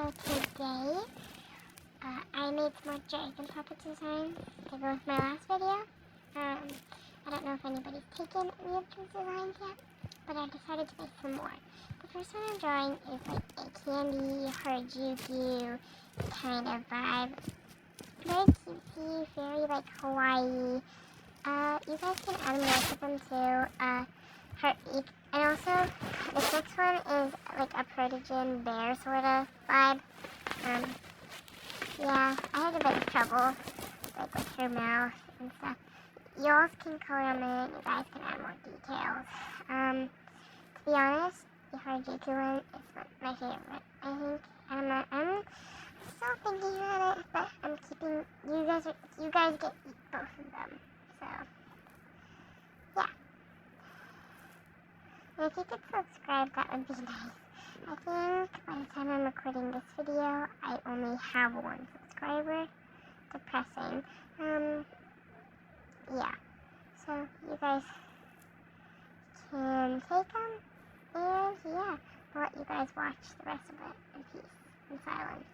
So today, I made some more dragon puppet designs to go with my last video. I don't know if anybody's taken any of these designs yet, but I decided to make some more. The first one I'm drawing is like a candy, Harajuku kind of vibe. Very cutesy, very like Hawaii. You guys can add the rest of them too. And also, this next one is like a protogen bear sort of vibe. Yeah, I had a bit of trouble, like with her mouth and stuff. Y'all can color them in, you guys can add more details. To be honest, the Harajuku one is my favorite, I think. I'm still thinking about it, but I'm keeping, you guys get both of them, so, yeah. And if you could subscribe, that would be nice. I think by the time I'm recording this video, I only have one subscriber. Depressing. Yeah. So you guys can take them, and yeah, I'll let you guys watch the rest of it in peace and silence.